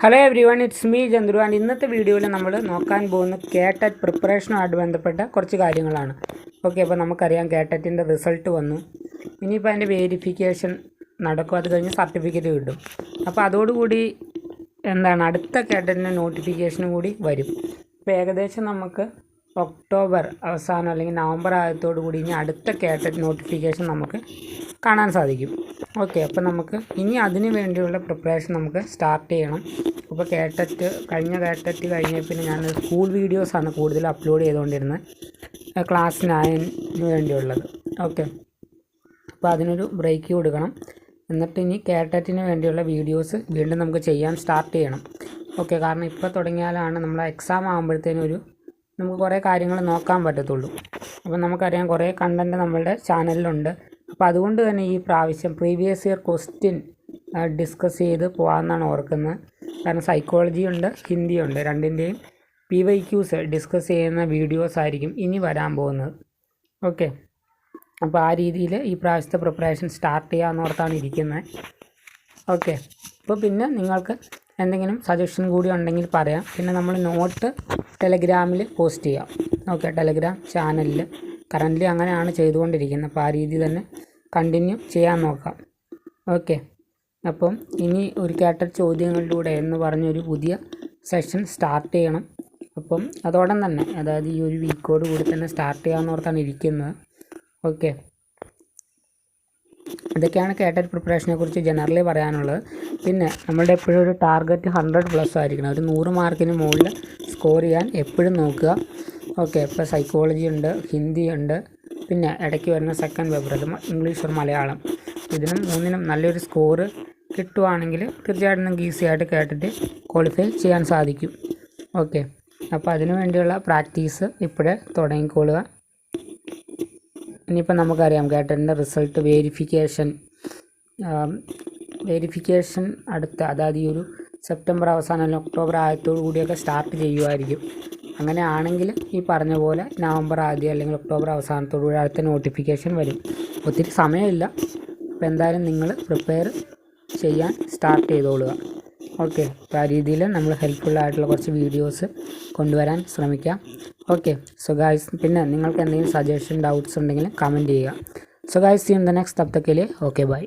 Hello every one, it's me Chandru. And ഇന്നത്തെ വീഡിയോയിൽ നമ്മൾ നോക്കാൻ പോകുന്ന കേട്ടറ്റ് പ്രിപ്പറേഷനുമായിട്ട് ബന്ധപ്പെട്ട കുറച്ച് കാര്യങ്ങളാണ്. ഓക്കെ, അപ്പോൾ നമുക്കറിയാം കേട്ടറ്റിൻ്റെ റിസൾട്ട് വന്നു. ഇനിയിപ്പോൾ അതിൻ്റെ വേരിഫിക്കേഷൻ നടക്കും, അത് കഴിഞ്ഞ് സർട്ടിഫിക്കറ്റ് കിട്ടും. അപ്പോൾ അതോടുകൂടി അടുത്ത കേട്ടറ്റിൻ്റെ നോട്ടിഫിക്കേഷനും കൂടി വരും. ഇപ്പോൾ ഏകദേശം നമുക്ക് ഒക്ടോബർ അവസാനം അല്ലെങ്കിൽ നവംബർ ആദ്യത്തോടു കൂടി ഇനി അടുത്ത കേട്ടറ്റ് നോട്ടിഫിക്കേഷൻ നമുക്ക് കാണാൻ സാധിക്കും. ഓക്കെ, അപ്പോൾ നമുക്ക് ഇനി അതിന് വേണ്ടിയുള്ള പ്രിപ്പറേഷൻ നമുക്ക് സ്റ്റാർട്ട് ചെയ്യണം. അപ്പോൾ കഴിഞ്ഞ കേട്ടറ്റ് കഴിഞ്ഞ പിന്നെ ഞാൻ സ്കൂൾ വീഡിയോസാണ് കൂടുതൽ അപ്ലോഡ് ചെയ്തുകൊണ്ടിരുന്നത്, ക്ലാസ് 9 വേണ്ടിയുള്ളത്. ഓക്കെ, അപ്പോൾ അതിനൊരു ബ്രേക്ക് കൊടുക്കണം. എന്നിട്ട് ഇനി കേട്ടറ്റിന് വേണ്ടിയുള്ള വീഡിയോസ് വീണ്ടും നമുക്ക് ചെയ്യാൻ സ്റ്റാർട്ട് ചെയ്യണം. ഓക്കെ, കാരണം ഇപ്പോൾ തുടങ്ങിയാലാണ് നമ്മൾ എക്സാം ആകുമ്പോഴത്തേനും നമുക്ക് കുറേ കാര്യങ്ങൾ നോക്കാൻ പറ്റത്തുള്ളൂ. അപ്പോൾ നമുക്കറിയാം കുറേ കണ്ടൻറ്റ് നമ്മളുടെ ചാനലിലുണ്ട്. അപ്പോൾ അതുകൊണ്ട് തന്നെ ഈ പ്രാവശ്യം പ്രീവിയസ് ഇയർ ക്വസ്റ്റ്യൻ ഡിസ്കസ് ചെയ്ത് പോകാമെന്നാണ് ഓർക്കുന്നത്. കാരണം സൈക്കോളജി ഉണ്ട്, ഹിന്ദി ഉണ്ട്, രണ്ടിൻ്റെയും PYQs ഡിസ്കസ് ചെയ്യുന്ന വീഡിയോസ് ആയിരിക്കും ഇനി വരാൻ പോകുന്നത്. ഓക്കെ, അപ്പോൾ ആ രീതിയിൽ ഈ പ്രാവശ്യത്തെ പ്രിപ്പറേഷൻ സ്റ്റാർട്ട് ചെയ്യാമെന്ന് ഓർത്താണ് ഇരിക്കുന്നത്. ഓക്കെ, അപ്പോൾ പിന്നെ നിങ്ങൾക്ക് എന്തെങ്കിലും സജഷൻ കൂടി ഉണ്ടെങ്കിൽ പറയാം. പിന്നെ നമ്മൾ നോട്ട് ടെലഗ്രാമിൽ പോസ്റ്റ് ചെയ്യാം. ഓക്കെ, ടെലഗ്രാം ചാനലിൽ കറൻ്റ്ലി അങ്ങനെയാണ് ചെയ്തുകൊണ്ടിരിക്കുന്നത്. അപ്പോൾ ആ രീതി തന്നെ കണ്ടിന്യൂ ചെയ്യാൻ നോക്കാം. ഓക്കെ, അപ്പം ഇനി ഒരു കേട്ടറ്റ് ചോദ്യങ്ങളിലൂടെ എന്ന് പറഞ്ഞൊരു പുതിയ സെഷൻ സ്റ്റാർട്ട് ചെയ്യണം. അപ്പം അതോടൊപ്പം തന്നെ അതായത് ഈ ഒരു വീക്കോട് കൂടി തന്നെ സ്റ്റാർട്ട് ചെയ്യാമെന്ന് ഓർത്താണ് ഇരിക്കുന്നത്. ഓക്കെ, ഇതൊക്കെയാണ് കേട്ടറ്റ് പ്രിപ്പറേഷനെ കുറിച്ച് ജനറലി പറയാനുള്ളത്. പിന്നെ നമ്മളുടെ എപ്പോഴും ഒരു ടാർഗറ്റ് 100+ ആയിരിക്കണം. ഒരു 100 മാർക്കിന് മുകളിൽ സ്കോർ ചെയ്യാൻ എപ്പോഴും നോക്കുക. ഓക്കെ, ഇപ്പോൾ സൈക്കോളജി ഉണ്ട്, ഹിന്ദി ഉണ്ട്, പിന്നെ ഇടയ്ക്ക് വരുന്ന സെക്കൻഡ് പേപ്പർ, അത് ഇംഗ്ലീഷ് or മലയാളം. ഇതിനും മൂന്നിനും നല്ലൊരു സ്കോർ കിട്ടുവാണെങ്കിൽ തീർച്ചയായിട്ടും നിങ്ങൾക്ക് ഈസി ആയിട്ട് കേട്ടിട്ട് ക്വാളിഫൈ ചെയ്യാൻ സാധിക്കും. ഓക്കെ, അപ്പോൾ അതിനു വേണ്ടിയുള്ള പ്രാക്ടീസ് ഇപ്പോഴേ തുടങ്ങിക്കൊള്ളുക. ഇനിയിപ്പോൾ നമുക്കറിയാം കേട്ടറ്റിൻ്റെ റിസൾട്ട് വേരിഫിക്കേഷൻ അടുത്ത അതായത് ഈ ഒരു സെപ്റ്റംബർ അവസാനം അല്ലെങ്കിൽ ഒക്ടോബർ ആദ്യത്തോടു കൂടിയൊക്കെ സ്റ്റാർട്ട് ചെയ്യുമായിരിക്കും. അങ്ങനെയാണെങ്കിൽ ഈ പറഞ്ഞ പോലെ നവംബർ ആദ്യം അല്ലെങ്കിൽ ഒക്ടോബർ അവസാനത്തോടു കൂടി അടുത്ത നോട്ടിഫിക്കേഷൻ വരും. ഒത്തിരി സമയമില്ല. അപ്പോൾ എന്തായാലും നിങ്ങൾ പ്രിപ്പയർ ചെയ്യാൻ സ്റ്റാർട്ട് ചെയ്തോളുക. ഓക്കെ, അപ്പോൾ ആ രീതിയിൽ നമ്മൾ ഹെൽപ്ഫുള്ളായിട്ടുള്ള കുറച്ച് വീഡിയോസ് കൊണ്ടുവരാൻ ശ്രമിക്കാം. ഓക്കെ, സോ ഗായ്സ്, പിന്നെ നിങ്ങൾക്ക് എന്തെങ്കിലും സജഷൻ ഡൗട്ട്സ് ഉണ്ടെങ്കിൽ കമൻറ്റ് ചെയ്യുക. So guys, see in the next. തബ് തക്ക് के लिए ओके बाय.